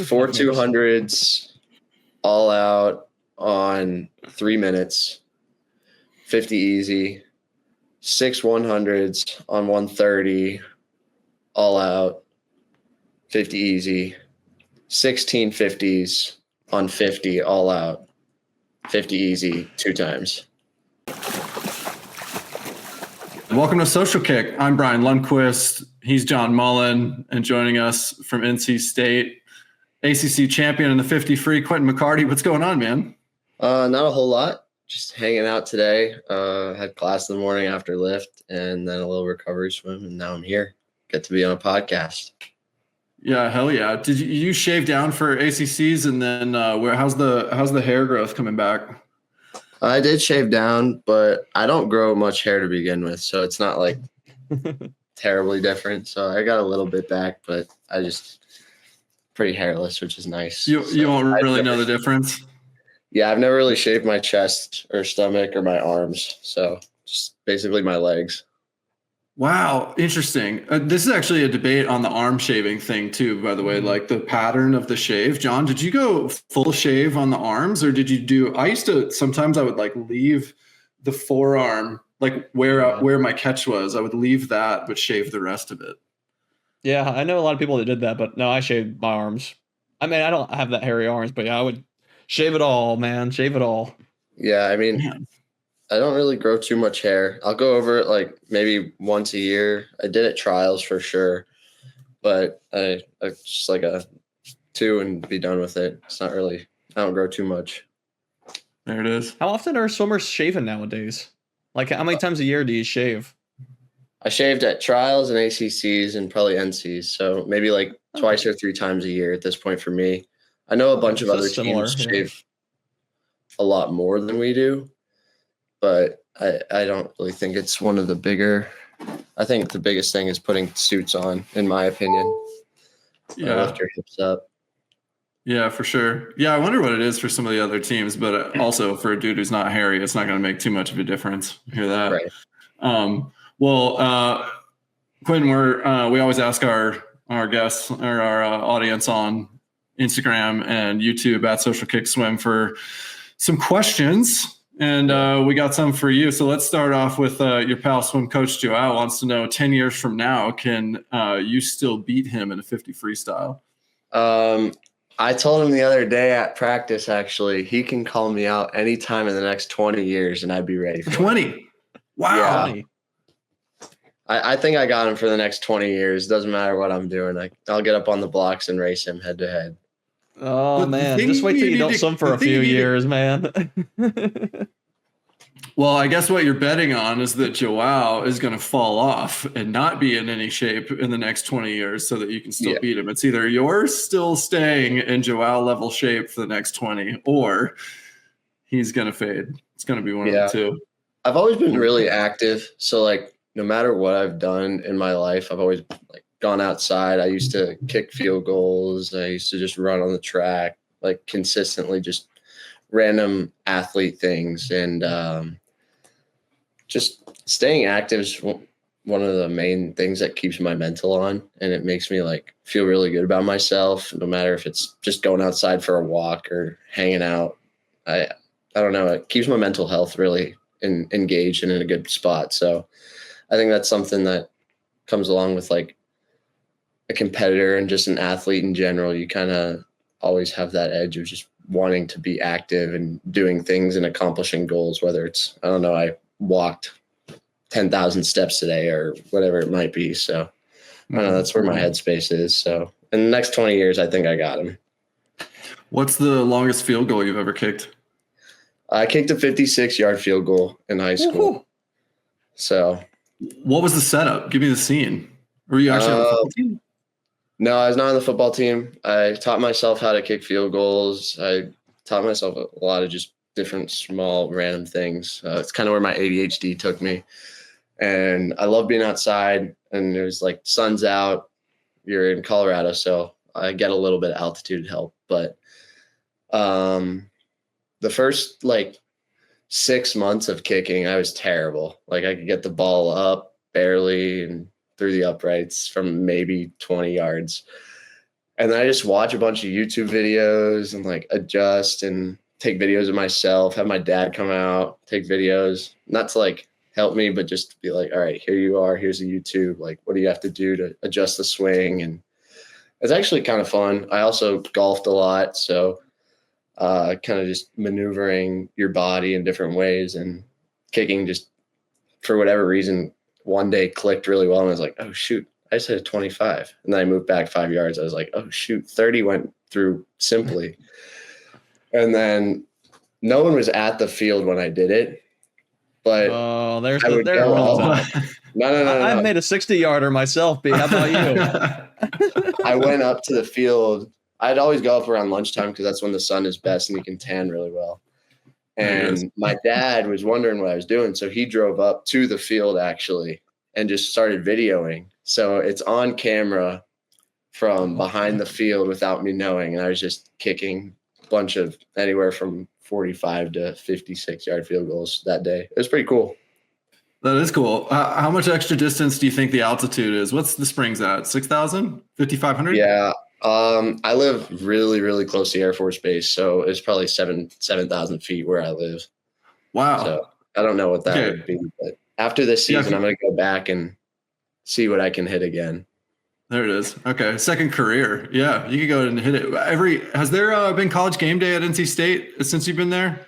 4 200s all out on 3 minutes, 50 easy, 6 100s on 130 all out, 50 easy, 16 50s on 50 all out, 50 easy 2 times. Welcome to Social Kick. I'm Brian Lundquist. He's John Mullen, and joining us from NC State, ACC champion in the 50 free, Quintin McCarty. What's going on, man? Not a whole lot. Just hanging out today. Had class in the morning after lift, and then a little recovery swim, and now I'm here. Get to be on a podcast. Yeah, hell yeah. Did you shave down for ACCs, and then how's the hair growth coming back? I did shave down, but I don't grow much hair to begin with, so it's not like terribly different. So I got a little bit back, but I just pretty hairless, which is nice. You won't really know the difference? Yeah, I've never really shaved my chest or stomach or my arms, so just basically my legs. Wow, interesting. This is actually a debate on the arm shaving thing too, by the way, like the pattern of the shave. John, did you go full shave on the arms, or did you do? I used to sometimes I would like leave the forearm, like where my catch was. I would leave that, but shave the rest of it. Yeah, I know a lot of people that did that, but no, I shaved my arms. I mean, I don't have that hairy arms, but yeah, I would shave it all, man. Shave it all. Yeah, I mean. Man. I don't really grow too much hair. I'll go over it like maybe once a year. I did at trials for sure, but I just like a 2 and be done with it. It's not really, I don't grow too much. There it is. How often are swimmers shaving nowadays? Like how many times a year do you shave? I shaved at trials and ACCs and probably NCs. So maybe like twice or 3 times a year at this point for me. I know a bunch of other teams shave a lot more than we do. But I don't really think it's one of the bigger. I think the biggest thing is putting suits on, in my opinion. Yeah, lift your hips up. Yeah, for sure. Yeah, I wonder what it is for some of the other teams, but also for a dude who's not hairy, it's not going to make too much of a difference. Hear that? Right. Quinn, we always ask our guests or our audience on Instagram and YouTube at Social Kick Swim for some questions. And we got some for you. So let's start off with your pal swim coach Joao wants to know 10 years from now, can you still beat him in a 50 freestyle? I told him the other day at practice, actually, he can call me out anytime in the next 20 years and I'd be ready for 20. Wow. Yeah. I think I got him for the next 20 years. Doesn't matter what I'm doing. I'll get up on the blocks and race him head to head. Oh, but man, just wait till you don't swim for a few years, man. Well, I guess what you're betting on is that Joao is going to fall off and not be in any shape in the next 20 years so that you can still beat him. It's either you're still staying in Joao level shape for the next 20 or he's going to fade. It's going to be one of the two. I've always been really active. So, like, no matter what I've done in my life, I've always gone outside. I used to kick field goals. I used to just run on the track, like consistently, just random athlete things. And just staying active is one of the main things that keeps my mental on. And it makes me like feel really good about myself, no matter if it's just going outside for a walk or hanging out. I don't know. It keeps my mental health really engaged and in a good spot. So I think that's something that comes along with like a competitor and just an athlete in general. You kind of always have that edge of just wanting to be active and doing things and accomplishing goals, whether it's, I don't know, I walked 10,000 steps today or whatever it might be. So I don't know, that's where my headspace is. So in the next 20 years, I think I got him. What's the longest field goal you've ever kicked? I kicked a 56-yard field goal in high school. Woo-hoo. So what was the setup? Give me the scene. Were you actually on the football team? No, I was not on the football team. I taught myself how to kick field goals. I taught myself a lot of just different small random things. It's kind of where my ADHD took me. And I love being outside, and it was like sun's out. You're in Colorado, so I get a little bit of altitude help. But the first like 6 months of kicking, I was terrible. Like I could get the ball up barely and through the uprights from maybe 20 yards. And then I just watch a bunch of YouTube videos and like adjust and take videos of myself, have my dad come out, take videos, not to like help me, but just to be like, all right, here you are. Here's the YouTube. Like, what do you have to do to adjust the swing? And it's actually kind of fun. I also golfed a lot. So kind of just maneuvering your body in different ways, and kicking just for whatever reason, one day clicked really well. And I was like, oh, shoot, I just hit a 25. And then I moved back 5 yards. I was like, oh, shoot, 30 went through simply. And then no one was at the field when I did it. But there's I would there go rolls up. out. No. I've made a 60-yarder myself, B. How about you? I went up to the field. I'd always go up around lunchtime because that's when the sun is best and you can tan really well. And my dad was wondering what I was doing. So he drove up to the field actually and just started videoing. So it's on camera from behind the field without me knowing. And I was just kicking a bunch of anywhere from 45 to 56-yard field goals that day. It was pretty cool. That is cool. How much extra distance do you think the altitude is? What's the Springs at? 6,000? 5,500? Yeah. I live really, really close to Air Force Base, so it's probably 7,000 feet where I live. Wow. So I don't know what that would be, but after this season, I'm going to go back and see what I can hit again. There it is. Okay, second career. Yeah, you could go and hit it. Has there been college game day at NC State since you've been there?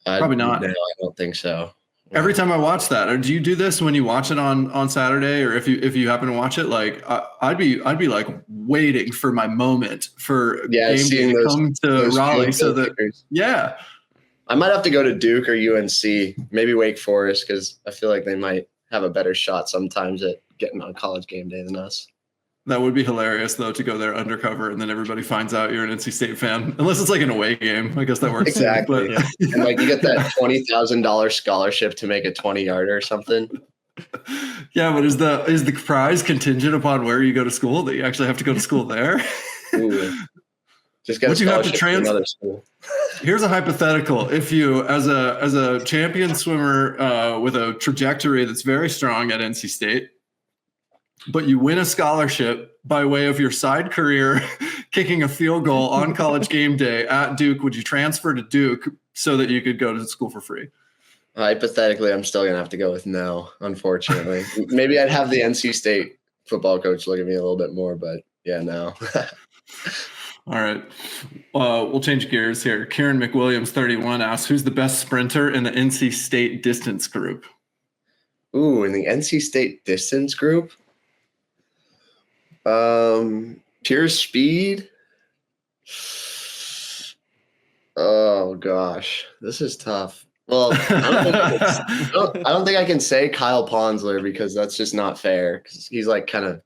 Probably not. No, I don't think so. Every time I watch that, or do you do this when you watch it on Saturday, or if you happen to watch it? Like I'd be like waiting for my moment for game day to come to Raleigh, so that I might have to go to Duke or UNC, maybe Wake Forest, because I feel like they might have a better shot sometimes at getting on college game day than us. That would be hilarious, though, to go there undercover and then everybody finds out you're an NC State fan. Unless it's like an away game. I guess that works. Exactly. But, and like you get that $20,000 scholarship to make a 20-yarder or something. Yeah, but is the prize contingent upon where you go to school? That you actually have to go to school there? Ooh. Just get Would you have to to another school. Here's a hypothetical. If you, as a champion swimmer with a trajectory that's very strong at NC State, but you win a scholarship by way of your side career kicking a field goal on college game day at Duke, would you transfer to Duke so that you could go to school for free? Hypothetically, I'm still going to have to go with no, unfortunately. Maybe I'd have the NC State football coach look at me a little bit more, but yeah, no. All right. We'll change gears here. Kieran McWilliams, 31, asks, who's the best sprinter in the NC State distance group? Ooh, in the NC State distance group? Pure speed. Oh gosh, this is tough. Well, I don't think I can say Kyle Ponsler because that's just not fair. Because he's like kind of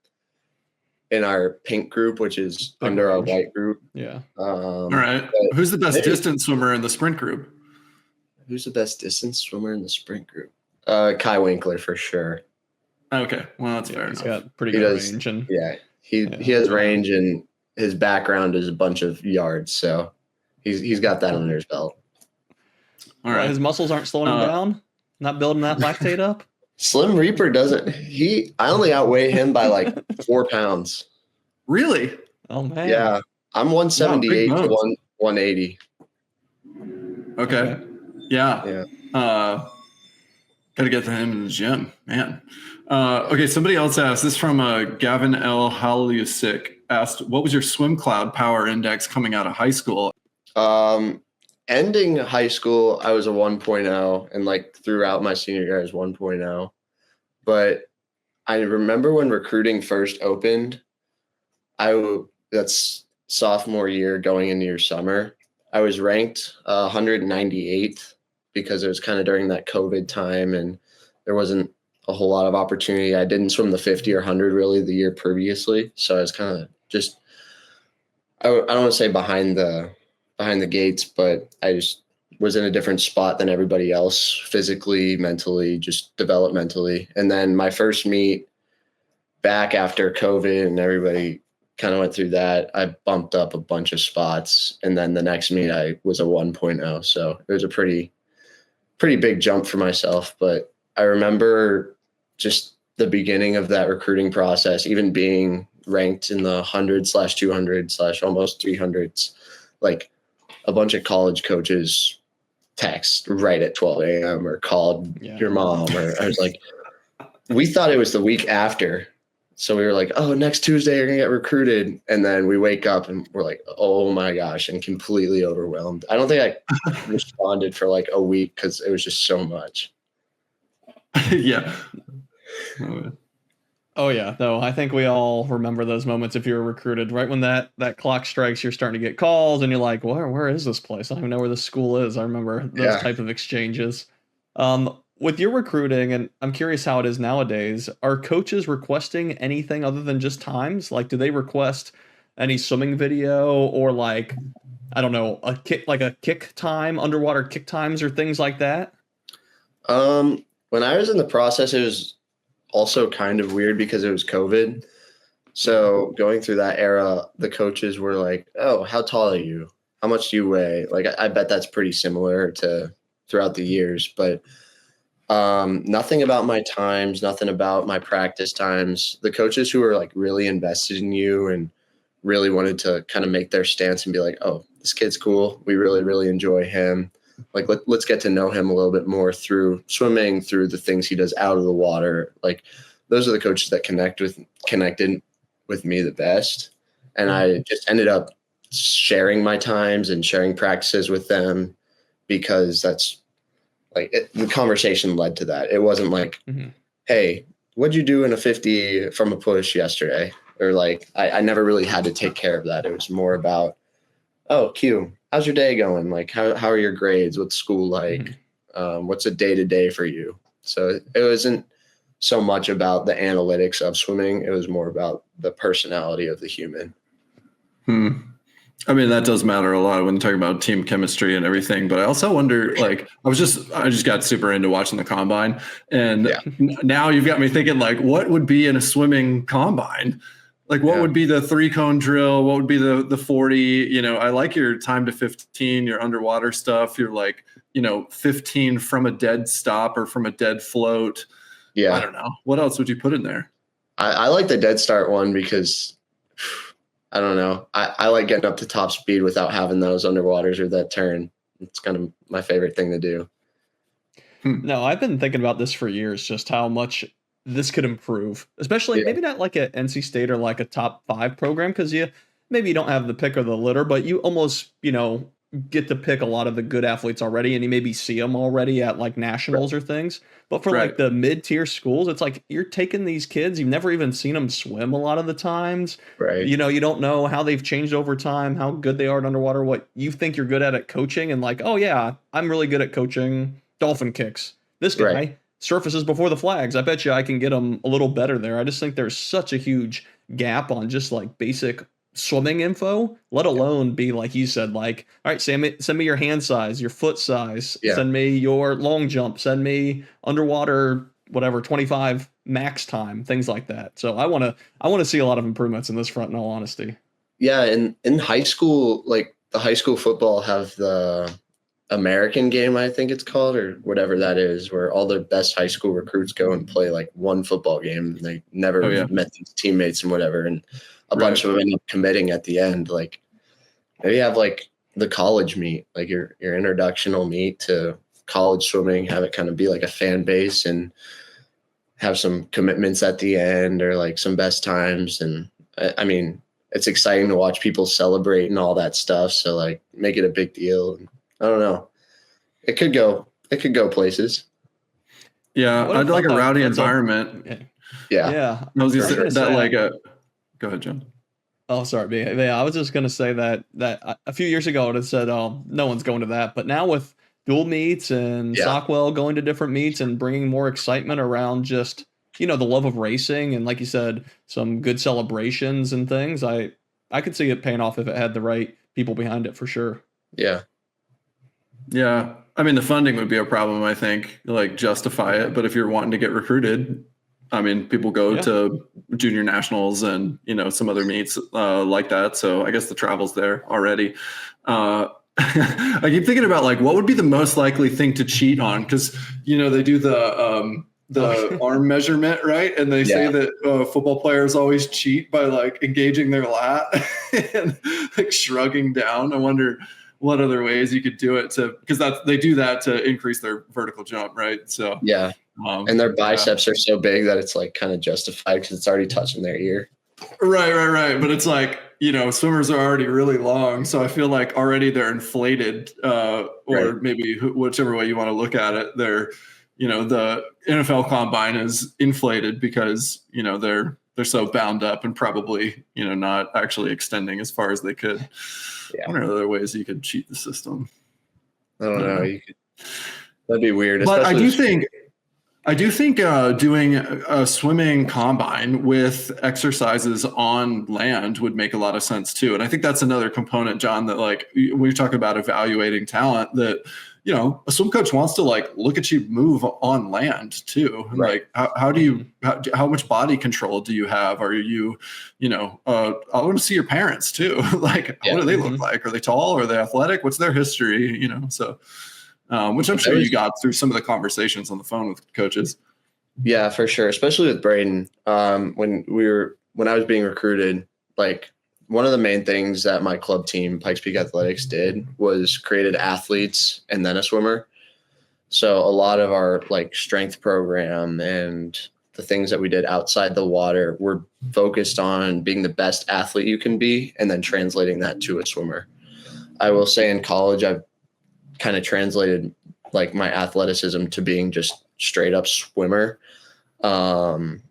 in our pink group, which is under our white group. Yeah. All right. Who's the best distance swimmer in the sprint group? Who's the best distance swimmer in the sprint group? Kai Winkler for sure. Okay, well that's fair. He's enough. got pretty good range, and he has range, and his background is a bunch of yards, so he's got that under his belt. All right, his muscles aren't slowing him down, not building that lactate up. Slim Reaper doesn't. I only outweigh him by like 4 pounds. Really? Oh man. Yeah, I'm 178 to 180. Okay. Yeah. Got to get him in the gym, man. Okay, somebody else asked, this from Gavin L. Halusik, asked, what was your swim cloud power index coming out of high school? Ending high school, I was a 1.0, and like throughout my senior year, I was 1.0. But I remember when recruiting first opened, that's sophomore year going into your summer, I was ranked 198th because it was kind of during that COVID time and there wasn't a whole lot of opportunity. I didn't swim the 50 or 100 really the year previously. So I was kind of just, I don't want to say behind the gates, but I just was in a different spot than everybody else, physically, mentally, just developmentally. And then my first meet back after COVID and everybody kind of went through that, I bumped up a bunch of spots. And then the next meet I was a 1.0. So it was a pretty big jump for myself. But I remember just the beginning of that recruiting process, even being ranked in the 100/200/ almost 300s. Like a bunch of college coaches text right at 12 a.m. or called your mom, or I was like, we thought it was the week after. So we were like, oh, next Tuesday you're going to get recruited. And then we wake up and we're like, oh my gosh, and completely overwhelmed. I don't think I responded for like a week because it was just so much. Yeah. Oh yeah. No, I think we all remember those moments if you were recruited. Right when that clock strikes, you're starting to get calls and you're like, where is this place? I don't even know where the school is. I remember those type of exchanges. With your recruiting, and I'm curious how it is nowadays, are coaches requesting anything other than just times? Like, do they request any swimming video or like, I don't know, a kick time, underwater kick times or things like that? When I was in the process, it was also kind of weird because it was COVID. So going through that era, the coaches were like, oh, how tall are you? How much do you weigh? Like, I bet that's pretty similar to throughout the years, but nothing about my times, nothing about my practice times. The coaches who were like really invested in you and really wanted to kind of make their stance and be like, oh, this kid's cool. We really, really enjoy him. Like, let's get to know him a little bit more through swimming, through the things he does out of the water. Like, those are the coaches that connected with me the best. And I just ended up sharing my times and sharing practices with them because that's like the conversation led to that. It wasn't like, hey, what'd you do in a 50 from a push yesterday? Or like, I never really had to take care of that. It was more about, oh, Q, how's your day going? Like, how are your grades? What's school like? What's a day-to-day for you? So it wasn't so much about the analytics of swimming. It was more about the personality of the human. I mean, that does matter a lot when you talk about team chemistry and everything. But I also wonder, like, I just got super into watching the combine, and now you've got me thinking, like, what would be in a swimming combine? Like, what would be the 3-cone drill? What would be the 40? You know, I like your time to 15, your underwater stuff. You're like, 15 from a dead stop or from a dead float. Yeah, I don't know. What else would you put in there? I like the dead start one because I don't know. I like getting up to top speed without having those underwaters or that turn. It's kind of my favorite thing to do. No, I've been thinking about this for years, just how much this could improve, especially maybe not like at NC State or like a top 5 program, because maybe you don't have the pick or the litter, but you almost, get to pick a lot of the good athletes already, and you maybe see them already at like nationals or things. But for like the mid-tier schools, it's like you're taking these kids, you've never even seen them swim a lot of the times. Right. You don't know how they've changed over time, how good they are at underwater, what you think you're good at coaching, and like, oh yeah, I'm really good at coaching dolphin kicks. This guy surfaces before the flags. I bet you I can get him a little better there. I just think there's such a huge gap on just like basic swimming info, let alone be like you said, like, all right, send me your hand size, your foot size, send me your long jump, send me underwater, whatever, 25 max time, things like that. So I want to see a lot of improvements in this front, in all honesty. Yeah, and in high school, like the high school football have the American game, I think it's called, or whatever that is, where all the best high school recruits go and play like one football game. And they never met these teammates and whatever. And a bunch of them end up committing at the end. Like maybe have like the college meet, like your introductional meet to college swimming, have it kind of be like a fan base and have some commitments at the end or like some best times. And I mean, it's exciting to watch people celebrate and all that stuff. So like make it a big deal. And I don't know. It could go places. Yeah. I'd like a rowdy environment. Yeah. I was going to say go ahead, John. Oh, sorry. Yeah, I was just going to say that a few years ago, it had said, oh, no one's going to that. But now with dual meets and Sockwell going to different meets and bringing more excitement around just, the love of racing and, like you said, some good celebrations and things, I could see it paying off if it had the right people behind it for sure. Yeah. Yeah. I mean, the funding would be a problem, I think, like justify it. But if you're wanting to get recruited, I mean, people go to junior nationals and, some other meets like that. So I guess the travel's there already. I keep thinking about like, what would be the most likely thing to cheat on? Because, they do the arm measurement, right? And they say that football players always cheat by like engaging their lat and like shrugging down. I wonder what other ways you could do it because they do that to increase their vertical jump, right? So yeah. And their biceps are so big that it's like kind of justified because it's already touching their ear. Right. But it's like, swimmers are already really long. So I feel like already they're inflated or maybe whichever way you want to look at it. They're, the NFL combine is inflated because, they're so bound up and probably, not actually extending as far as they could. Yeah. What are other ways you could cheat the system? I don't know. That'd be weird. But I do think doing a swimming combine with exercises on land would make a lot of sense too. And I think that's another component, John, that like when you talk about evaluating talent, that a swim coach wants to like look at you move on land too. Right. Like how much body control do you have? Are you, I want to see your parents too. Like what do they look like? Are they tall? Are they athletic? What's their history? So. Which I'm sure you got through some of the conversations on the phone with coaches. Yeah, for sure. Especially with Braden. When I was being recruited, like one of the main things that my club team, Pikes Peak Athletics, did was created athletes and then a swimmer. So a lot of our like strength program and the things that we did outside the water were focused on being the best athlete you can be and then translating that to a swimmer. I will say in college, I've kind of translated like my athleticism to being just straight up swimmer,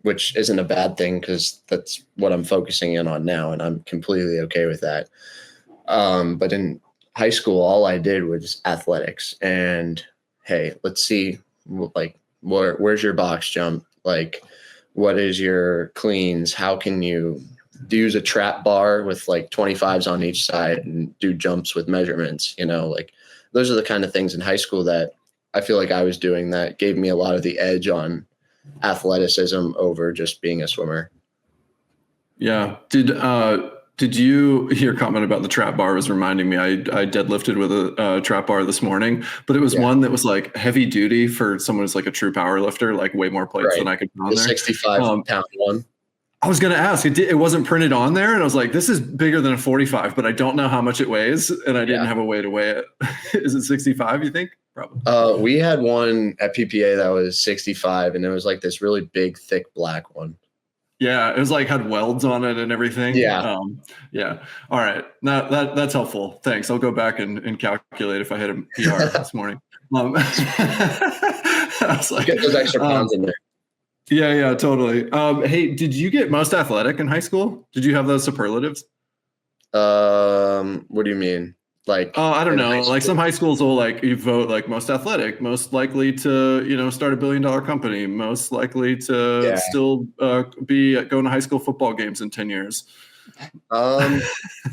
which isn't a bad thing because that's what I'm focusing in on now. And I'm completely okay with that. But in high school, all I did was athletics and hey, let's see, like, where's your box jump? Like, what is your cleans? How can you use a trap bar with like 25s on each side and do jumps with measurements, like, those are the kind of things in high school that I feel like I was doing that gave me a lot of the edge on athleticism over just being a swimmer. Yeah. Did your comment about the trap bar was reminding me, I deadlifted with a trap bar this morning, but it was one that was like heavy duty for someone who's like a true power lifter, like way more plates than I could put on there. 65 pound one. I was going to ask, it wasn't printed on there. And I was like, this is bigger than a 45, but I don't know how much it weighs. And I didn't have a way to weigh it. Is it 65, you think? Probably. We had one at PPA that was 65 and it was like this really big, thick black one. Yeah. It was like had welds on it and everything. Yeah. Yeah. All right. That's helpful. Thanks. I'll go back and calculate if I hit a PR this morning. I was like, get those extra pounds in there. Yeah, totally. Hey, did you get most athletic in high school? Did you have those superlatives? What do you mean? Like, I don't know. Like some high schools will like you vote like most athletic, most likely to start $1 billion company, most likely to still be going to high school football games in 10 years. My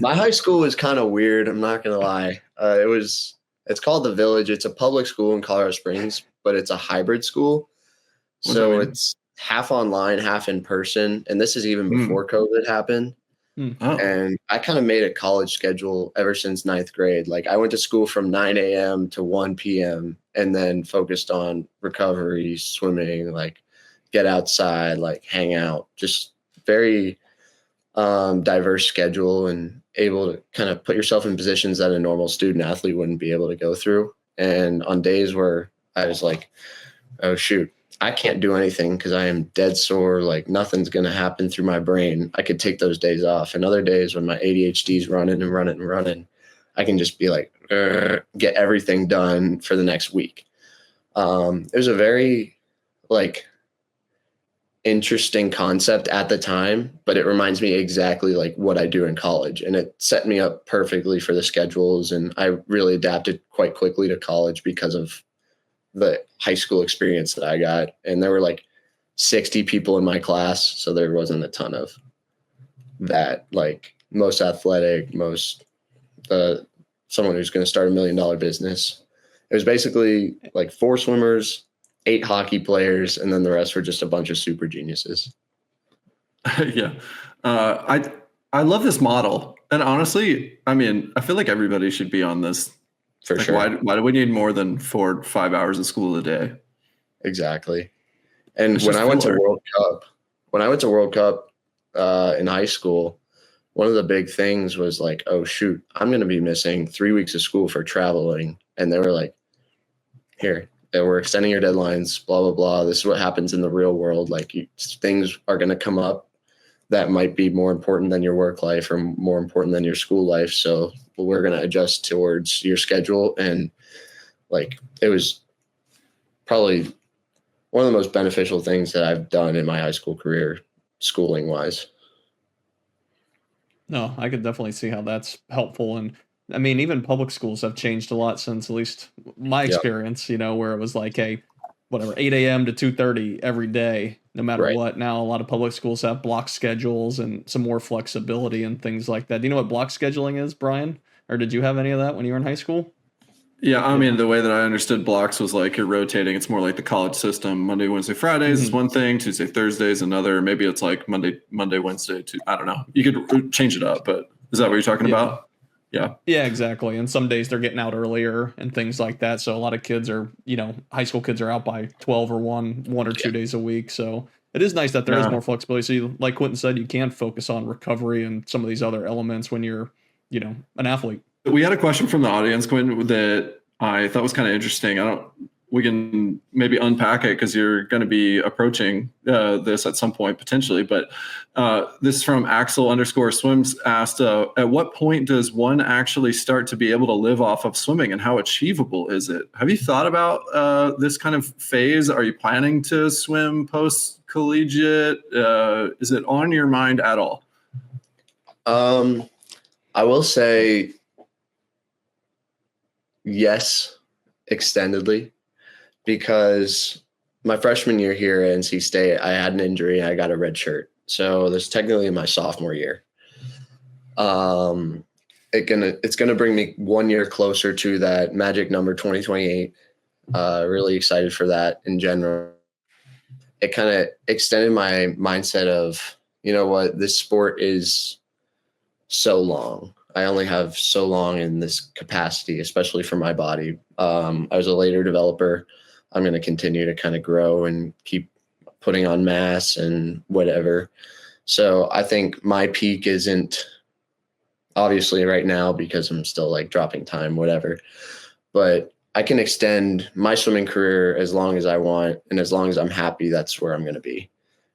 high school was kind of weird. I'm not gonna lie. It's called The Village. It's a public school in Colorado Springs, but it's a hybrid school. So it's half online, half in person. And this is even before COVID happened. Oh. And I kind of made a college schedule ever since 9th grade. Like I went to school from 9 a.m. to 1 p.m. and then focused on recovery, swimming, like get outside, like hang out, just very diverse schedule and able to kind of put yourself in positions that a normal student athlete wouldn't be able to go through. And on days where I was like, oh, shoot, I can't do anything because I am dead sore. Like nothing's going to happen through my brain. I could take those days off. And other days when my ADHD is running, I can just be like, get everything done for the next week. It was a very like interesting concept at the time, but it reminds me exactly like what I do in college. And it set me up perfectly for the schedules. And I really adapted quite quickly to college because of the high school experience that I got. And there were like 60 people in my class. So there wasn't a ton of that, like most athletic, someone who's going to start $1 million business. It was basically like 4 swimmers, 8 hockey players, and then the rest were just a bunch of super geniuses. Yeah. I love this model. And honestly, I mean, I feel like everybody should be on this. For sure. Why do we need more than 4 or 5 hours of school a day? Exactly. And It's when just I went to filler. World Cup in high school, one of the big things was like, oh shoot, I'm going to be missing 3 weeks of school for traveling. And they were like, here, we're extending your deadlines, blah, blah, blah. This is what happens in the real world. Like things are going to come up that might be more important than your work life or more important than your school life. So we're going to adjust towards your schedule. And like, it was probably one of the most beneficial things that I've done in my high school career, schooling wise. No, I could definitely see how that's helpful. And I mean, even public schools have changed a lot since at least my Yeah. experience, where it was like, hey, whatever, 8 a.m. to 2:30 every day, no matter Right. what. Now, a lot of public schools have block schedules and some more flexibility and things like that. Do you know what block scheduling is, Brian? Or did you have any of that when you were in high school? Yeah, I mean, the way that I understood blocks was like you're rotating. It's more like the college system. Monday, Wednesday, Fridays is one thing. Tuesday, Thursdays another. Maybe it's like Monday, Wednesday. I don't know. You could change it up, but is that what you're talking about? Yeah. Yeah, exactly. And some days they're getting out earlier and things like that. So a lot of kids are, high school kids are out by 12 or 1 or 2 days a week. So it is nice that there is more flexibility. So like Quintin said, you can focus on recovery and some of these other elements when you're, an athlete. We had a question from the audience, Quinn, that I thought was kind of interesting. We can maybe unpack it because you're going to be approaching this at some point potentially. But this from Axel_swims asked, at what point does one actually start to be able to live off of swimming, and how achievable is it? Have you thought about this kind of phase? Are you planning to swim post collegiate? Is it on your mind at all? I will say yes, extendedly, because my freshman year here at NC State, I had an injury and I got a red shirt. So this technically my sophomore year. It's gonna bring me 1 year closer to that magic number 2028. Really excited for that in general. It kind of extended my mindset of, you know what, this sport is so long. I only have so long in this capacity, especially for my body. I was a later developer. I'm going to continue to kind of grow and keep putting on mass and whatever. So I think my peak isn't obviously right now because I'm still like dropping time, whatever. But I can extend my swimming career as long as I want. And as long as I'm happy, that's where I'm going to be.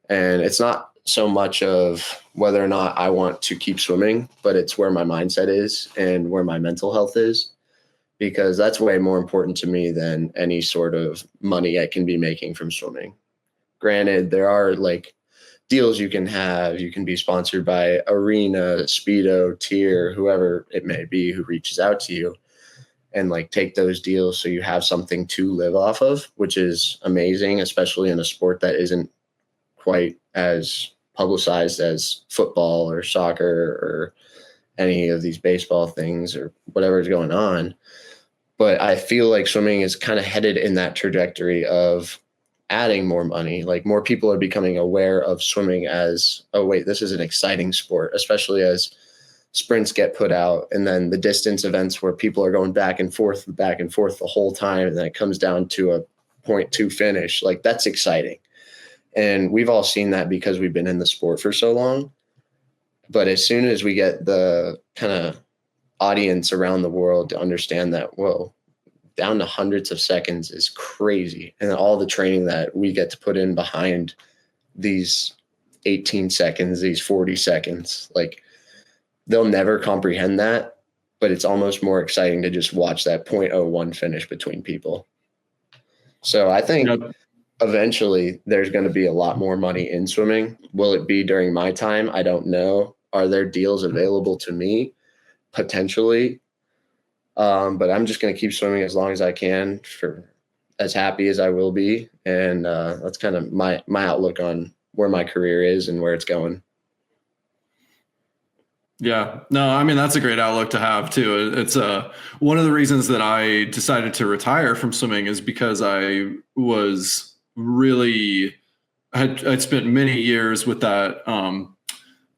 And it's not so much of whether or not I want to keep swimming, but it's where my mindset is and where my mental health is, because that's way more important to me than any sort of money I can be making from swimming. Granted, there are like deals you can have. You can be sponsored by Arena, Speedo, Tier, whoever it may be who reaches out to you, and like take those deals so you have something to live off of, which is amazing, especially in a sport that isn't quite as publicized as football or soccer or any of these baseball things or whatever is going on. But I feel like swimming is kind of headed in that trajectory of adding more money. Like more people are becoming aware of swimming as, oh wait, this is an exciting sport, especially as sprints get put out. And then the distance events where people are going back and forth the whole time. And then it comes down to a 0.2 finish. Like that's exciting. And we've all seen that because we've been in the sport for so long. But as soon as we get the kind of audience around the world to understand that, whoa, down to hundreds of seconds is crazy. And all the training that we get to put in behind these 18 seconds, these 40 seconds, like they'll never comprehend that. But it's almost more exciting to just watch that 0.01 finish between people. So I think eventually there's going to be a lot more money in swimming. Will it be during my time? I don't know. Are there deals available to me? Potentially. But I'm just going to keep swimming as long as I can, for as happy as I will be. And that's kind of my outlook on where my career is and where it's going. Yeah, no, I mean, that's a great outlook to have too. It's one of the reasons that I decided to retire from swimming is because I was really, I'd spent many years with that,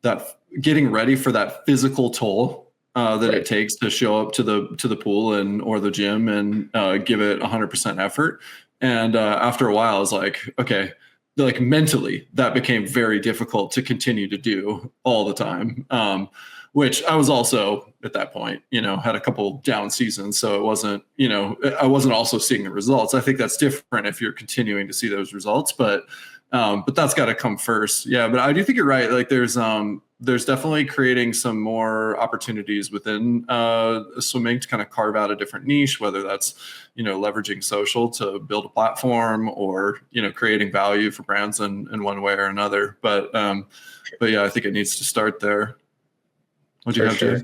that getting ready for that physical toll that it takes to show up to the pool or the gym and give it 100% effort. And after a while, I was like, okay, like mentally, that became very difficult to continue to do all the time. Which I was also at that point, had a couple down seasons. So it wasn't, I wasn't also seeing the results. I think that's different if you're continuing to see those results, but that's got to come first. Yeah. But I do think you're right. Like there's definitely creating some more opportunities within swimming to kind of carve out a different niche, whether that's, leveraging social to build a platform or, creating value for brands in one way or another. But yeah, I think it needs to start there. What do you have, Jay?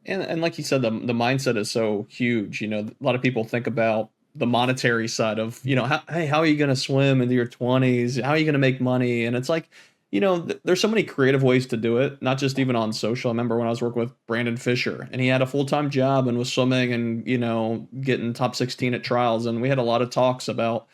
And like you said, the mindset is so huge. A lot of people think about the monetary side of, how are you going to swim into your 20s? How are you going to make money? And it's like, there's so many creative ways to do it, not just even on social. I remember when I was working with Brandon Fisher and he had a full-time job and was swimming and, getting top 16 at trials. And we had a lot of talks about,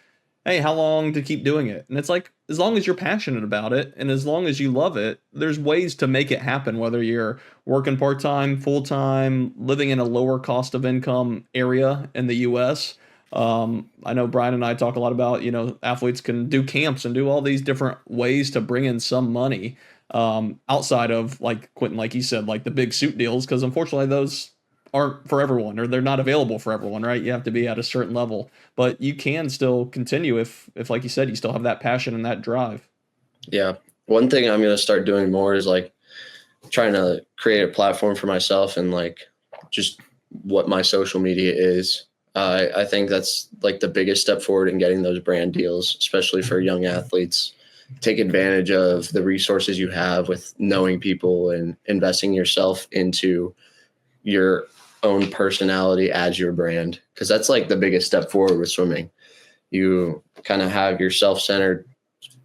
hey, how long to keep doing it? And it's like, as long as you're passionate about it and as long as you love it, there's ways to make it happen, whether you're working part-time, full-time, living in a lower cost of income area in the US. I know Brian and I talk a lot about, athletes can do camps and do all these different ways to bring in some money outside of, like Quintin, like you said, like the big suit deals, because unfortunately those aren't for everyone, or they're not available for everyone, right? You have to be at a certain level, but you can still continue if like you said, you still have that passion and that drive. Yeah. One thing I'm going to start doing more is like trying to create a platform for myself and like just what my social media is. I think that's like the biggest step forward in getting those brand deals, especially for young athletes. Take advantage of the resources you have with knowing people and investing yourself into your own personality as your brand, because that's like the biggest step forward with swimming. You kind of have your self-centered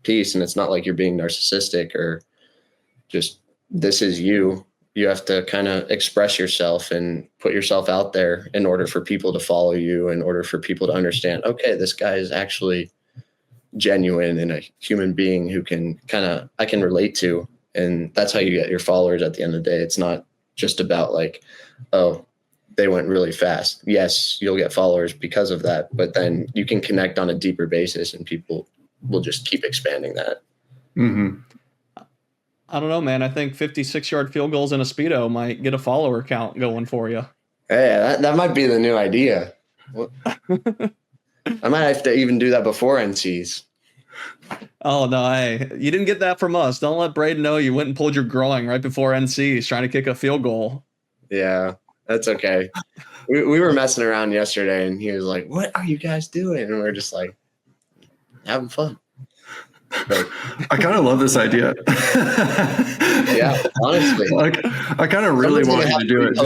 piece, and it's not like you're being narcissistic or just this is you. You have to kind of express yourself and put yourself out there in order for people to follow you, in order for people to understand, okay, this guy is actually genuine and a human being who I can relate to. And that's how you get your followers at the end of the day. It's not just about like, oh, they went really fast. Yes, you'll get followers because of that, but then you can connect on a deeper basis and people will just keep expanding that. Mm-hmm. I don't know, man. I think 56-yard field goals in a Speedo might get a follower count going for you. Hey, that might be the new idea. I might have to even do that before NCs. Oh, no, hey, you didn't get that from us. Don't let Braden know you went and pulled your groin right before NCs trying to kick a field goal. Yeah, that's okay. We were messing around yesterday, and he was like, what are you guys doing? And we're just like, having fun. But I kind of love this idea. Yeah, honestly. Like, I kind of really want you to do it.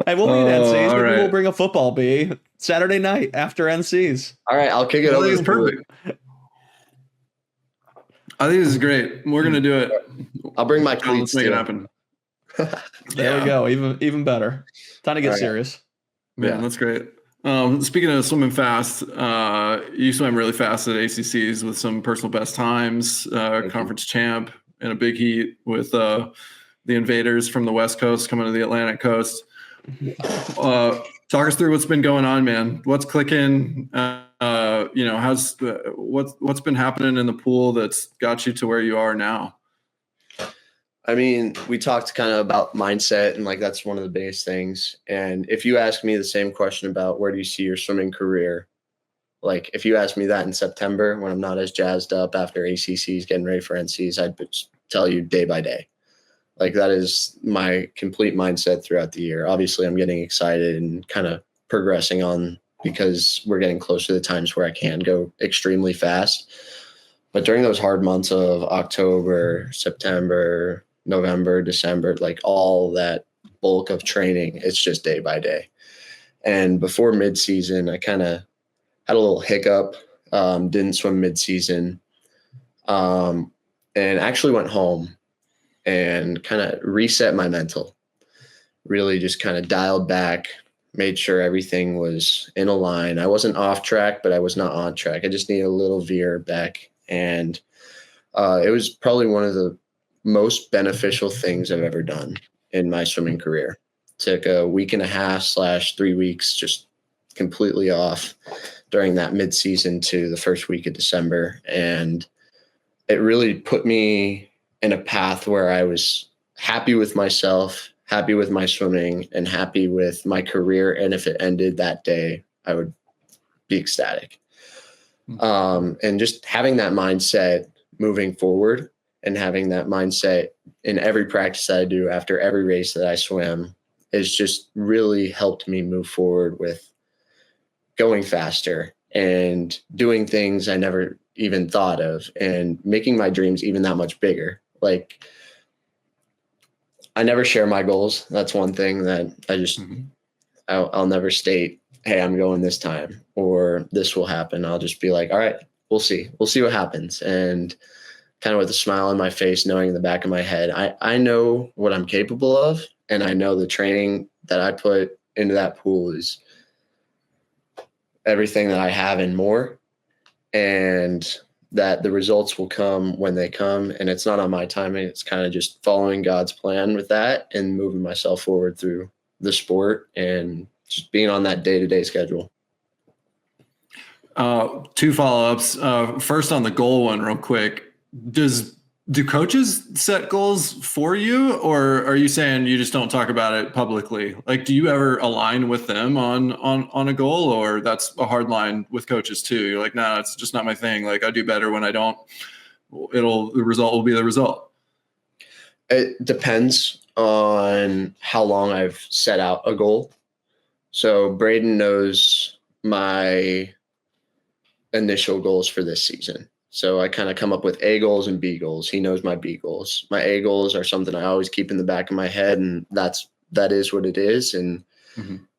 Hey, we'll meet NCs. Maybe right. We'll bring a football bee Saturday night after NCs. All right, I'll kick it over. It's perfect. I think this is great. We're going to do it. I'll bring my cleats. Let's make it happen. There we go. Even better. Time to get serious. Man, that's great. Speaking of swimming fast, you swam really fast at ACCs with some personal best times, conference champ in a big heat with the invaders from the West Coast coming to the Atlantic coast. Talk us through what's been going on, man. What's clicking? How's what's been happening in the pool that's got you to where you are now? I mean, we talked kind of about mindset, and like that's one of the biggest things. And if you ask me the same question about where do you see your swimming career, like if you ask me that in September when I'm not as jazzed up after ACCs getting ready for NCs, I'd tell you day by day. Like that is my complete mindset throughout the year. Obviously, I'm getting excited and kind of progressing on because we're getting close to the times where I can go extremely fast. But during those hard months of October, September, November, December, like all that bulk of training, it's just day by day. And before midseason, I kind of had a little hiccup, didn't swim midseason, and actually went home and kind of reset my mental, really just kind of dialed back, made sure everything was in a line. I wasn't off track, but I was not on track. I just needed a little veer back. And it was probably one of the most beneficial things I've ever done in my swimming career. Took a week and a half / 3 weeks, just completely off during that mid-season to the first week of December. And it really put me in a path where I was happy with myself, happy with my swimming, and happy with my career. And if it ended that day, I would be ecstatic. And just having that mindset moving forward, and having that mindset in every practice that I do after every race that I swim, is just really helped me move forward with going faster and doing things I never even thought of, and making my dreams even that much bigger. Like, I never share my goals. That's one thing that I just, I'll never state, hey, I'm going this time or this will happen. I'll just be like, all right, we'll see what happens. And kind of with a smile on my face, knowing in the back of my head, I know what I'm capable of. And I know the training that I put into that pool is everything that I have and more, and that the results will come when they come. And it's not on my timing. It's kind of just following God's plan with that and moving myself forward through the sport and just being on that day-to-day schedule. 2 follow-ups. First, on the goal one real quick, do coaches set goals for you, or are you saying you just don't talk about it publicly? Like, do you ever align with them on a goal, or that's a hard line with coaches too? You're like, nah, it's just not my thing. Like, I do better when I don't. The result will be the result. It depends on how long I've set out a goal. So Braden knows my initial goals for this season. So I kind of come up with A goals and B goals. He knows my B goals. My A goals are something I always keep in the back of my head, and that is what it is. And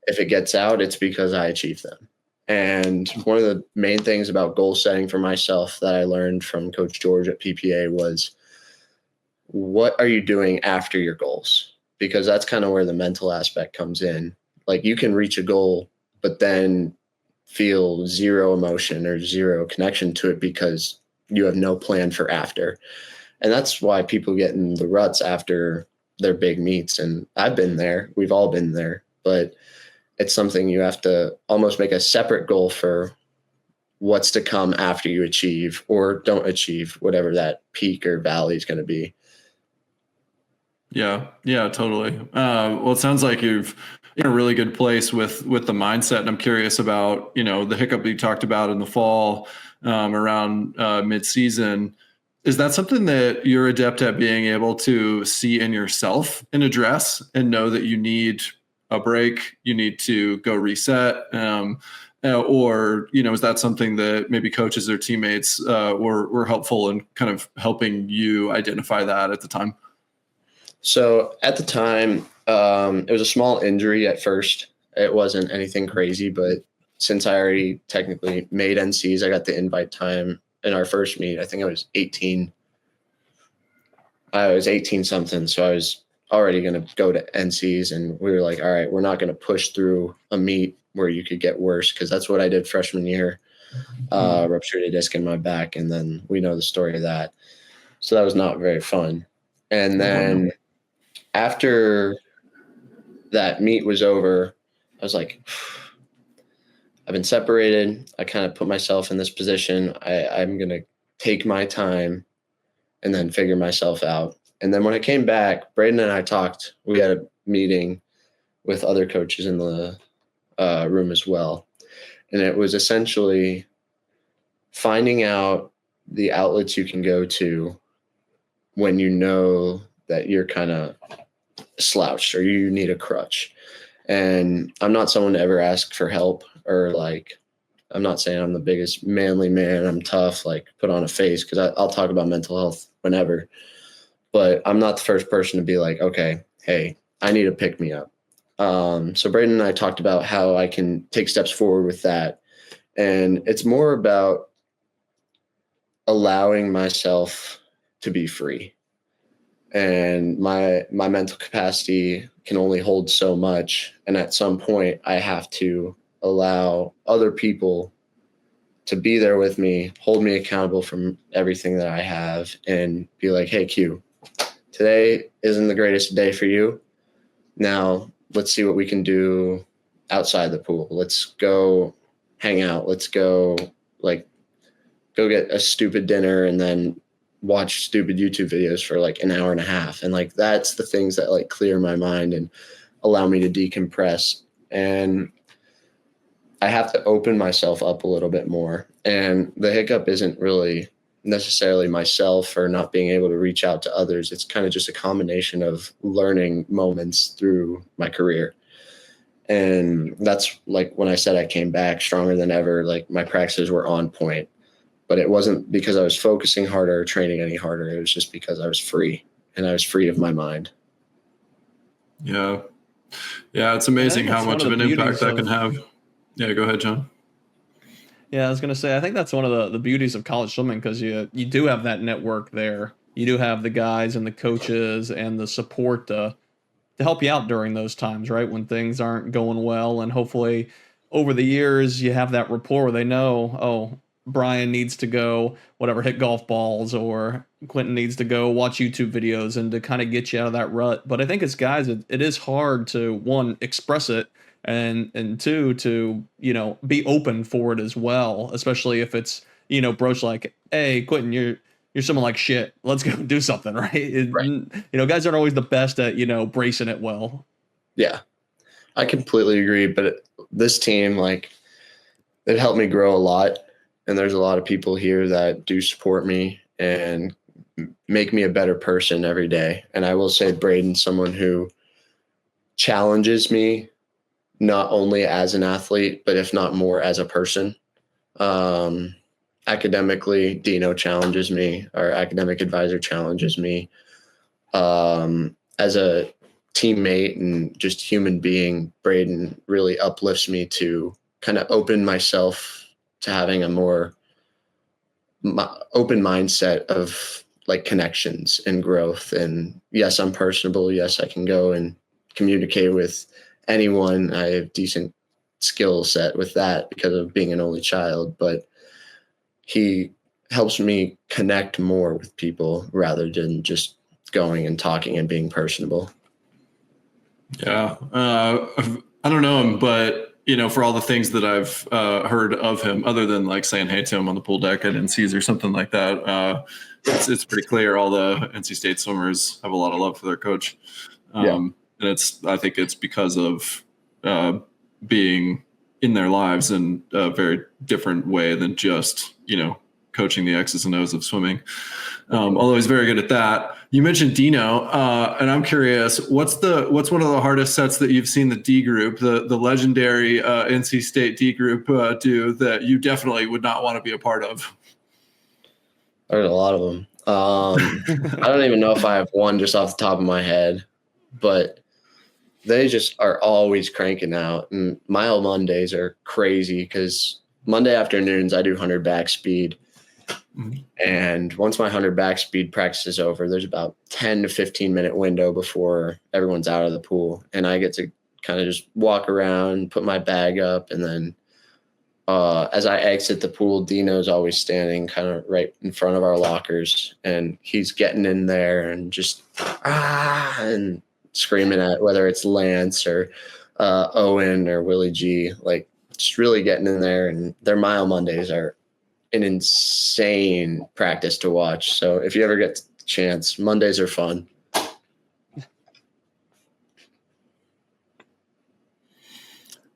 if it gets out, it's because I achieved them. And one of the main things about goal setting for myself that I learned from Coach George at PPA was, what are you doing after your goals? Because that's kind of where the mental aspect comes in. Like, you can reach a goal, but then feel zero emotion or zero connection to it because you have no plan for after. And that's why people get in the ruts after their big meets. And I've been there. We've all been there. But it's something you have to almost make a separate goal for what's to come after you achieve or don't achieve whatever that peak or valley is going to be. Yeah, totally. Well, it sounds like you've in a really good place with the mindset. And I'm curious about, the hiccup you talked about in the fall around mid-season. Is that something that you're adept at being able to see in yourself and address and know that you need a break, you need to go reset? Or, is that something that maybe coaches or teammates were helpful in kind of helping you identify that at the time? So at the time, it was a small injury at first. It wasn't anything crazy, but since I already technically made NCs, I got the invite time in our first meet. I think I was 18. I was 18 something. So I was already going to go to NCs, and we were like, all right, we're not going to push through a meet where you could get worse. Cause that's what I did freshman year, ruptured a disc in my back. And then we know the story of that. So that was not very fun. And then after that meet was over, I was like, I've been separated. I kind of put myself in this position. I'm going to take my time and then figure myself out. And then when I came back, Braden and I talked. We had a meeting with other coaches in the room as well. And it was essentially finding out the outlets you can go to when you know that you're kind of slouched or you need a crutch. And I'm not someone to ever ask for help, or like, I'm not saying I'm the biggest manly man, I'm tough, like put on a face, because I'll talk about mental health whenever. But I'm not the first person to be like, okay, hey, I need to pick me up. So Braden and I talked about how I can take steps forward with that. And it's more about allowing myself to be free. And my mental capacity can only hold so much. And at some point, I have to allow other people to be there with me, hold me accountable from everything that I have, and be like, hey, Q, today isn't the greatest day for you. Now let's see what we can do outside the pool. Let's go hang out. Let's go get a stupid dinner and then watch stupid YouTube videos for like an hour and a half. And like, that's the things that like clear my mind and allow me to decompress. And I have to open myself up a little bit more. And the hiccup isn't really necessarily myself or not being able to reach out to others. It's kind of just a combination of learning moments through my career. And that's like when I said I came back stronger than ever, like my practices were on point. But it wasn't because I was focusing harder or training any harder. It was just because I was free, and I was free of my mind. Yeah. Yeah, it's amazing how much of an impact that can have. Yeah, go ahead, John. Yeah, I was going to say, I think that's one of the beauties of college swimming, because you do have that network there. You do have the guys and the coaches and the support to help you out during those times, right? When things aren't going well. And hopefully over the years, you have that rapport where they know, oh, Brian needs to go, whatever, hit golf balls, or Quintin needs to go watch YouTube videos, and to kind of get you out of that rut. But I think as guys, it is hard to, one, express it, and two, to, be open for it as well, especially if it's, broached like, hey, Quintin, you're someone like shit. Let's go do something, right? Right. Guys aren't always the best at, bracing it well. Yeah, I completely agree. But this team, like, it helped me grow a lot. And there's a lot of people here that do support me and make me a better person every day. And I will say Braden's someone who challenges me, not only as an athlete, but if not more as a person. Academically, Dino challenges me. Our academic advisor challenges me. As a teammate and just human being, Braden really uplifts me to kind of open myself to having a more open mindset of like connections and growth. And yes, I'm personable. Yes, I can go and communicate with anyone. I have decent skill set with that because of being an only child, but he helps me connect more with people rather than just going and talking and being personable. Yeah. I don't know him, but for all the things that I've heard of him, other than like saying hey to him on the pool deck at NCs or something like that, it's pretty clear all the NC State swimmers have a lot of love for their coach. And I think it's because of being in their lives in a very different way than just, coaching the X's and O's of swimming. Although he's very good at that. You mentioned Dino, and I'm curious, what's one of the hardest sets that you've seen the D group, the legendary NC State D group do that you definitely would not want to be a part of? There's a lot of them. I don't even know if I have one just off the top of my head, but they just are always cranking out. And mile Mondays are crazy because Monday afternoons I do 100 back speed. Mm-hmm. And once my 100 back speed practice is over, there's about 10 to 15 minute window before everyone's out of the pool. And I get to kind of just walk around, put my bag up. And then as I exit the pool, Dino's always standing kind of right in front of our lockers. And he's getting in there and just, and screaming at whether it's Lance or Owen or Willie G, like just really getting in there. And their mile Mondays are an insane practice to watch. So if you ever get the chance, Mondays are fun.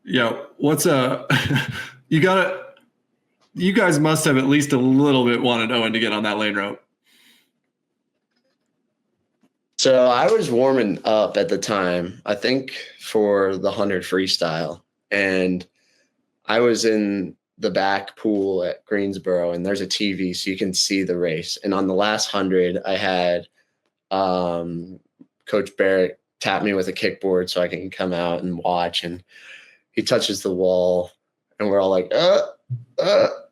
Yeah. You guys must have at least a little bit wanted Owen to get on that lane rope. So I was warming up at the time, I think for the 100 freestyle, and I was in the back pool at Greensboro, and there's a TV so you can see the race. And on the last 100, I had Coach Barrett tap me with a kickboard so I can come out and watch. And he touches the wall, and we're all like,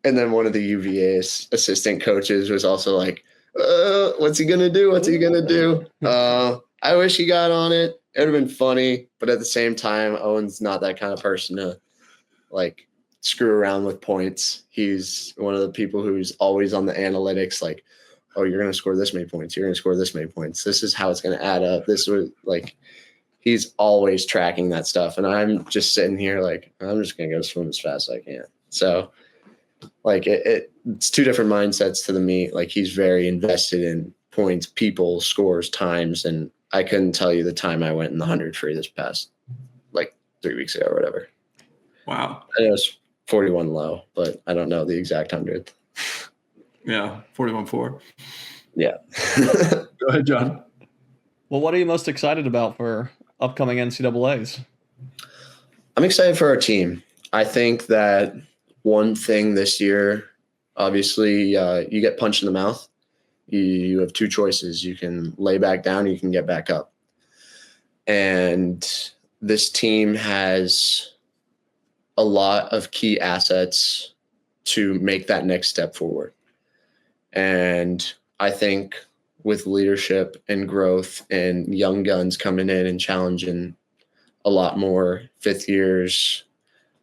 and then one of the UVA assistant coaches was also like, what's he gonna do? What's he gonna do? I wish he got on it. It would have been funny, but at the same time, Owen's not that kind of person to like screw around with points. He's one of the people who's always on the analytics, like, oh, you're gonna score this many points. You're gonna score this many points. This is how it's gonna add up. This was like, he's always tracking that stuff. And I'm just sitting here like, I'm just going to go swim as fast as I can. So like it's two different mindsets to the meet. Like he's very invested in points, people, scores, times. And I couldn't tell you the time I went in the 100 free this past like 3 weeks ago or whatever. Wow. I know it was 41 low, but I don't know the exact 100. Yeah, 41.4. Yeah. Go ahead, John. Well, what are you most excited about for upcoming NCAAs? I'm excited for our team. I think that one thing this year, obviously, you get punched in the mouth. You have two choices. You can lay back down, or you can get back up. And this team has a lot of key assets to make that next step forward. And I think with leadership and growth and young guns coming in and challenging a lot more, fifth years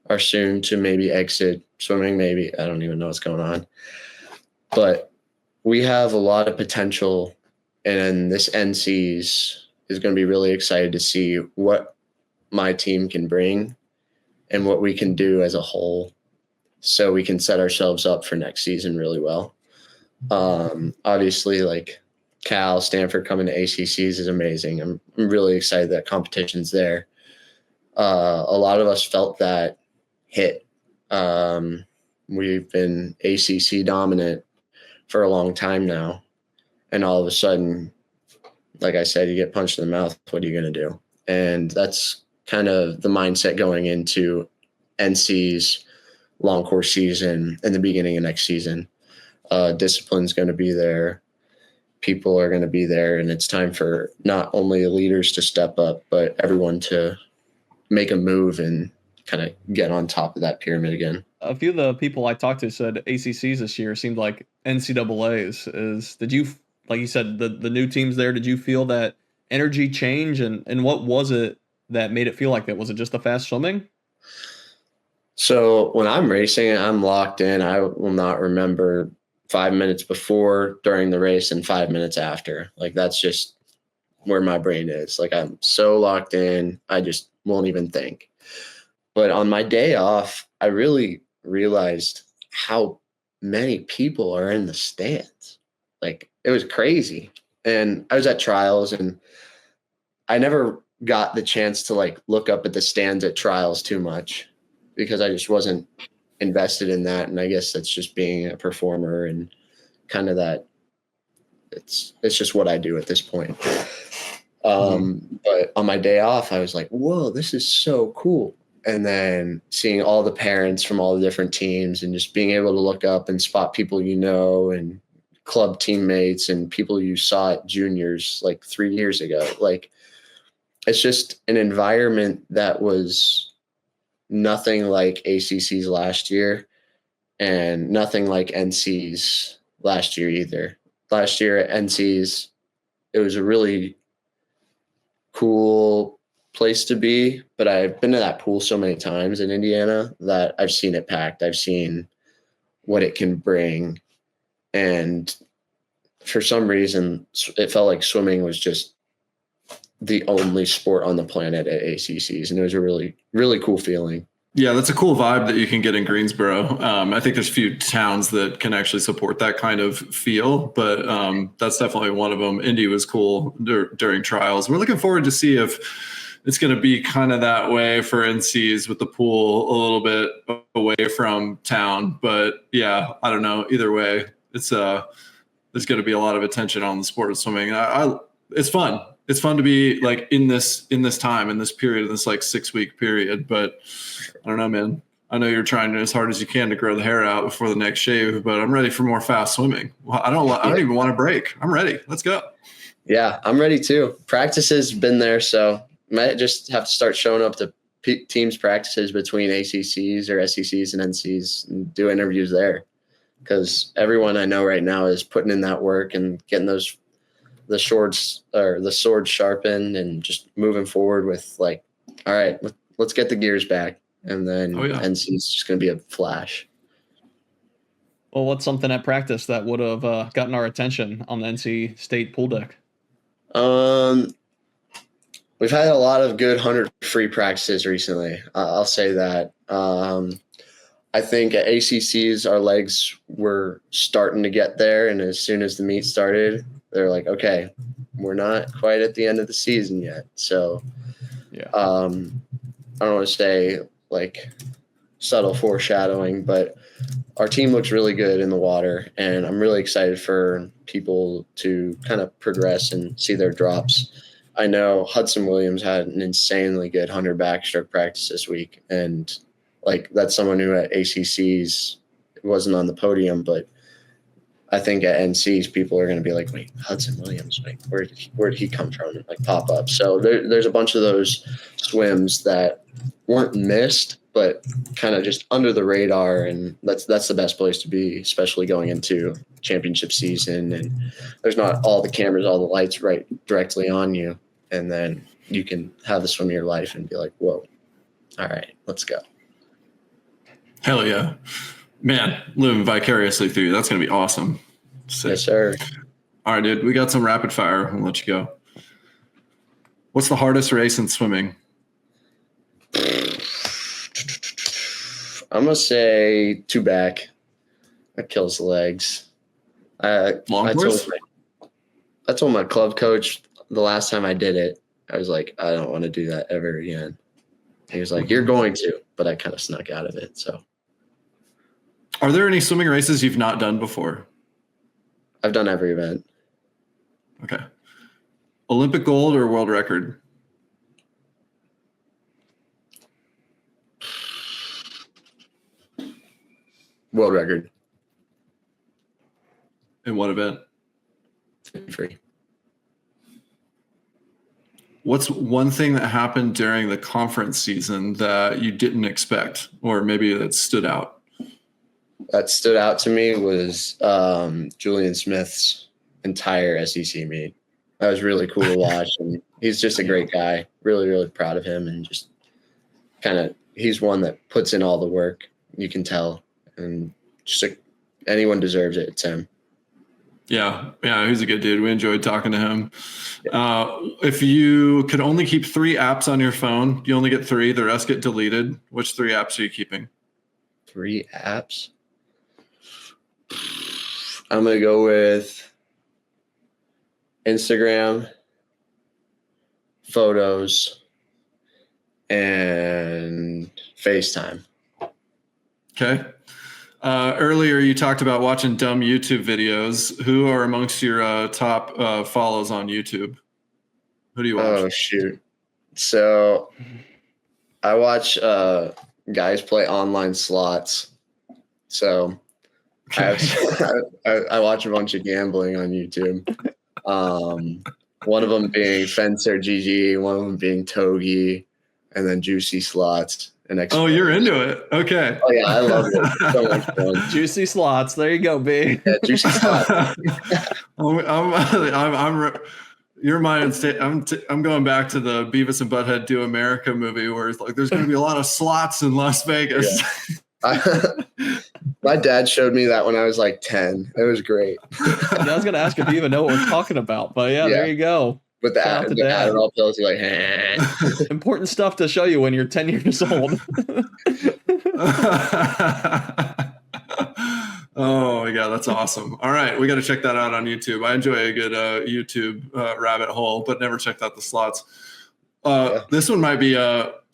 are soon to maybe exit swimming. Maybe, I don't even know what's going on, but we have a lot of potential, and this NCs is going to be really excited to see what my team can bring and what we can do as a whole, so we can set ourselves up for next season really well. Obviously, like Cal, Stanford coming to ACCs is amazing. I'm really excited that competition's there. A lot of us felt that hit. We've been ACC dominant for a long time now, and all of a sudden, like I said, you get punched in the mouth. What are you going to do? And that's kind of the mindset going into NC's long course season in the beginning of next season. Discipline's going to be there. People are going to be there, and it's time for not only the leaders to step up, but everyone to make a move and kind of get on top of that pyramid again. A few of the people I talked to said ACCs this year seemed like NCAAs. Did you, like you said, the new teams there, did you feel that energy change, and what was it that made it feel like that? Was it just the fast swimming? So when I'm racing, I'm locked in. I will not remember 5 minutes before, during the race, and 5 minutes after. Like that's just where my brain is. Like I'm so locked in, I just won't even think. But on my day off, I really realized how many people are in the stands. Like it was crazy. And I was at trials, and I never got the chance to like look up at the stands at trials too much, because I just wasn't invested in that. And I guess that's just being a performer and kind of that it's just what I do at this point. But on my day off, I was like, whoa, this is so cool. And then seeing all the parents from all the different teams and just being able to look up and spot people, and club teammates and people you saw at juniors like 3 years ago. Like it's just an environment that was nothing like ACCs last year, and nothing like NCs last year either. Last year at NCs, it was a really cool place to be, but I've been to that pool so many times in Indiana that I've seen it packed. I've seen what it can bring. And for some reason, it felt like swimming was just the only sport on the planet at ACCs. And it was a really, really cool feeling. Yeah, that's a cool vibe that you can get in Greensboro. I think there's a few towns that can actually support that kind of feel, but that's definitely one of them. Indy was cool during trials. We're looking forward to see if it's going to be kind of that way for NCs with the pool a little bit away from town. But yeah, I don't know. Either way, it's there's going to be a lot of attention on the sport of swimming. It's fun. It's fun to be like in this time, in this period, in this like 6 week period. But I don't know, man. I know you're trying as hard as you can to grow the hair out before the next shave, but I'm ready for more fast swimming. Well, I don't even want a break. I'm ready. Let's go. Yeah, I'm ready too. Practice has been there, so might just have to start showing up to teams practices between ACCs or SECs and NCs and do interviews there, because everyone I know right now is putting in that work and getting the sword sharpened and just moving forward with like, all right, let's get the gears back. And then NC is just going to be a flash. Well, what's something at practice that would have gotten our attention on the NC State pool deck? We've had a lot of good 100 free practices recently. I'll say that. I think at ACCs, our legs were starting to get there. And as soon as the meet started, they're like, okay, we're not quite at the end of the season yet. So Yeah. I don't want to say like subtle foreshadowing, but our team looks really good in the water. And I'm really excited for people to kind of progress and see their drops. I know Hudson Williams had an insanely good 100 backstroke practice this week. And like that's someone who at ACCs wasn't on the podium, but I think at NCs people are going to be like, wait, Hudson Williams, like where did he come from? And like pop up. So there's a bunch of those swims that weren't missed, but kind of just under the radar. And that's the best place to be, especially going into championship season. And there's not all the cameras, all the lights right directly on you. And then you can have the swim of your life and be like, whoa, all right, let's go. Hell yeah. Man, living vicariously through you. That's going to be awesome. Sick. Yes, sir. All right, dude. We got some rapid fire. We'll let you go. What's the hardest race in swimming? I'm going to say 2 back. That kills the legs. Long course? I told my club coach the last time I did it, I was like, I don't want to do that ever again. He was like, you're going to, but I kind of snuck out of it. So, are there any swimming races you've not done before? I've done every event. Okay. Olympic gold or world record? World record. In what event? Free. What's one thing that happened during the conference season that you didn't expect, or maybe that stood out? That stood out to me was Julian Smith's entire SEC meet. That was really cool to watch. And he's just a great guy. Really, really proud of him. And just he's one that puts in all the work. You can tell. And just anyone deserves it. It's him. Yeah, he's a good dude. We enjoyed talking to him. If you could only keep 3 apps on your phone, you only get 3, the rest get deleted. Which 3 apps are you keeping? 3 apps? I'm going to go with Instagram, photos, and FaceTime. Okay. Earlier, you talked about watching dumb YouTube videos. Who are amongst your top follows on YouTube? Who do you watch? Oh, shoot. So I watch guys play online slots. So I watch a bunch of gambling on YouTube. One of them being Fencer GG, one of them being Togi, and then Juicy Slots. Oh, you're into it. Okay. Oh, yeah, I love it. It's so much fun. Juicy Slots. There you go, B. Yeah, Juicy Slots. Your mind state. I'm going back to the Beavis and Butthead Do America movie where it's like there's going to be a lot of slots in Las Vegas. Yeah. My dad showed me that when I was like 10. It was great. I was going to ask if you even know what we're talking about, but yeah, there you go. With the Adderall pills, you're like, Important stuff to show you when you're 10 years old. Oh my God, that's awesome. All right, we got to check that out on YouTube. I enjoy a good YouTube rabbit hole, but never checked out the slots. This one might be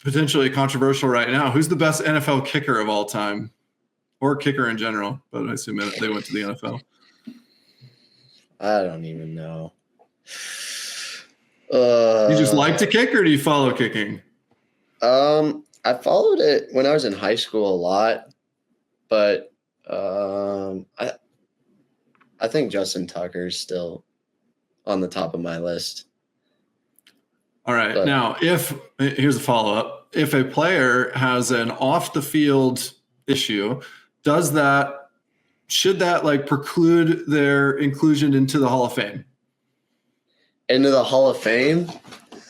potentially controversial right now. Who's the best NFL kicker of all time? Or kicker in general, but I assume they went to the NFL. I don't even know. You just like to kick, or do you follow kicking? I followed it when I was in high school a lot, but I think Justin Tucker's still on the top of my list. All right. Now, here's a follow-up. If a player has an off the field issue, should that preclude their inclusion into the Hall of Fame? Into the Hall of Fame?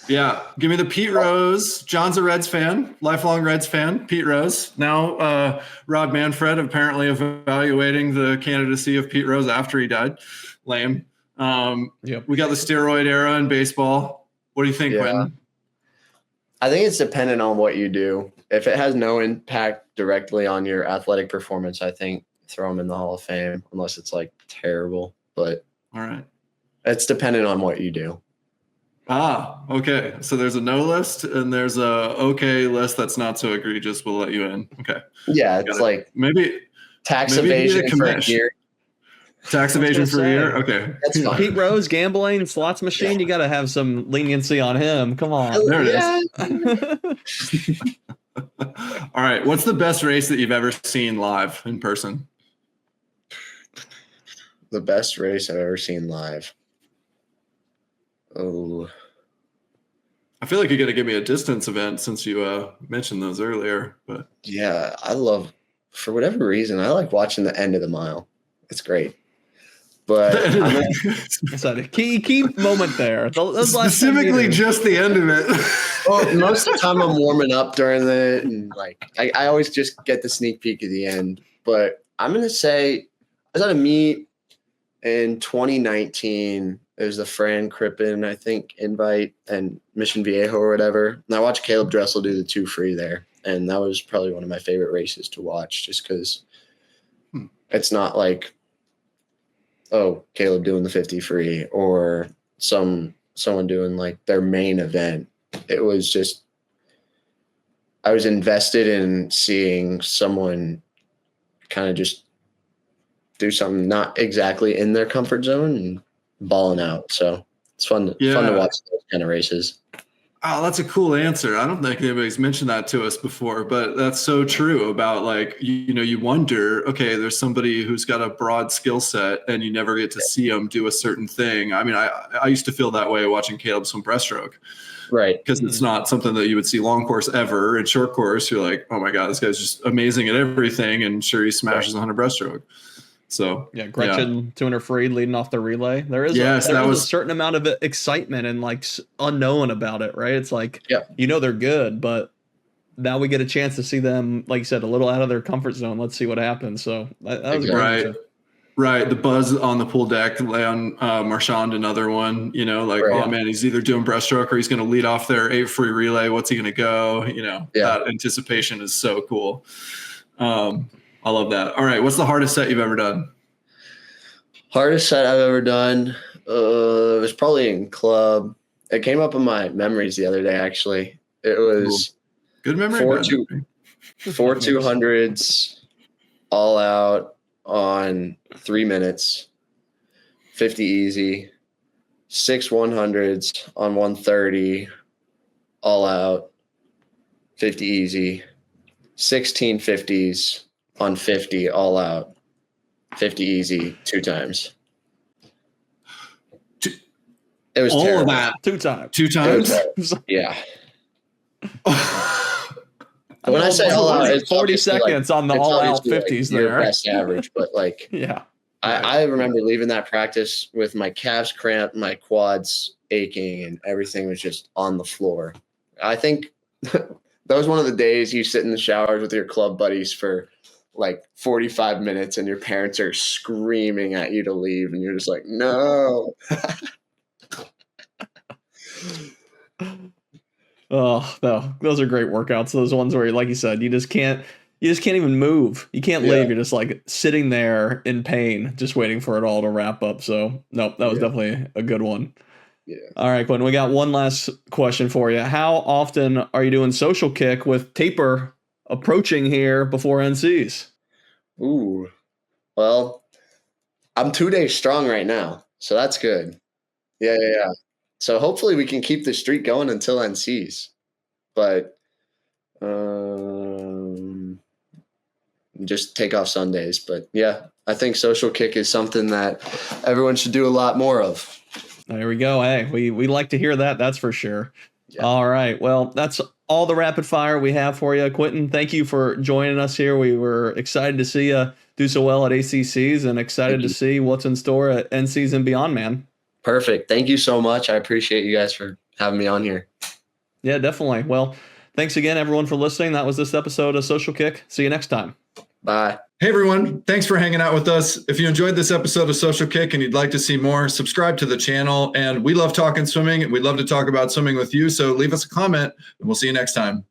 Yeah. Give me the Pete Rose. John's a Reds fan, lifelong Reds fan. Pete Rose. Now Rob Manfred apparently evaluating the candidacy of Pete Rose after he died. Lame. We got the steroid era in baseball. What do you think, Quintin? I think it's dependent on what you do. If it has no impact directly on your athletic performance, I think throw them in the Hall of Fame, unless it's like terrible. But All right. it's dependent on what you do. Okay. So there's a no list and there's a okay list that's not so egregious. We'll let you in. Okay. Yeah, it's like maybe tax maybe evasion for a commish. year. Tax evasion for a year. Okay. That's fine. Pete Rose gambling slots machine. You got to have some leniency on him. Come on. There it is. All right. What's the best race that you've ever seen live in person? The best race I've ever seen live. Oh, I feel like you're going to give me a distance event since you mentioned those earlier. But yeah, for whatever reason, I like watching the end of the mile. It's great. But It's a key moment there. Specifically just the end of it. well, most of the time I'm warming up during it, and like I always just get the sneak peek at the end. But I'm gonna say I was at a meet in 2019. It was the Fran Crippen, I think, invite and Mission Viejo or whatever. And I watched Caleb Dressel do the 2 free there, and that was probably one of my favorite races to watch, just because it's not like, oh, Caleb doing the 50 free or someone doing like their main event. It was just, I was invested in seeing someone kind of just do something not exactly in their comfort zone and balling out. So it's fun to watch those kind of races. Oh, that's a cool answer. I don't think anybody's mentioned that to us before, but that's so true about like, you wonder, okay, there's somebody who's got a broad skill set and you never get to see them do a certain thing. I mean, I used to feel that way watching Caleb swim breaststroke. Right. Because it's not something that you would see long course ever. In short course, you're like, oh my God, this guy's just amazing at everything. And sure, he smashes 100 breaststroke. So yeah, Gretchen 200 free leading off the relay. There is a certain amount of excitement and like unknown about it, right? It's like, they're good, but now we get a chance to see them, like you said, a little out of their comfort zone. Let's see what happens. So that was a great answer. Right. The buzz on the pool deck, Leon Marchand, another one, oh man, he's either doing breaststroke or he's going to lead off their 8 free relay. What's he going to go? That anticipation is so cool. I love that. All right. What's the hardest set you've ever done? Hardest set I've ever done. It was probably in club. It came up in my memories the other day, actually. It was good memory. 4 200s all out on 3 minutes, 50 easy, 6 100s on 130 all out, 50 easy, 16 50s on 50 all out, 50 easy 2 times. It was all terrible. Of that 2 times. 2 times. Yeah. When I say all out, it's 40 seconds on the all out 50s there. Your best average, but like I remember leaving that practice with my calves cramped, my quads aching, and everything was just on the floor. I think that was one of the days you sit in the showers with your club buddies for like 45 minutes and your parents are screaming at you to leave and you're just like, no. Oh, no, those are great workouts. Those ones where, like you said, you just can't even move. You can't leave. You're just like sitting there in pain, just waiting for it all to wrap up. So nope, that was definitely a good one. Yeah. All right, Quintin, we got one last question for you. How often are you doing social kick with taper approaching here before NCs? Ooh, well, I'm 2 days strong right now, so that's good. Yeah. So hopefully we can keep the streak going until NCs, but just take off Sundays. But yeah, I think social kick is something that everyone should do a lot more of. There we go. Hey, we like to hear that. That's for sure. Yeah. All right. Well, that's all the rapid fire we have for you, Quintin. Thank you for joining us here. We were excited to see you do so well at ACCs and excited to see what's in store at NCs and beyond, man. Perfect. Thank you so much. I appreciate you guys for having me on here. Yeah, definitely. Well, thanks again, everyone, for listening. That was this episode of Social Kick. See you next time. Bye. Hey everyone, thanks for hanging out with us. If you enjoyed this episode of Social Kick and you'd like to see more, subscribe to the channel. And we love talking swimming and we'd love to talk about swimming with you. So leave us a comment and we'll see you next time.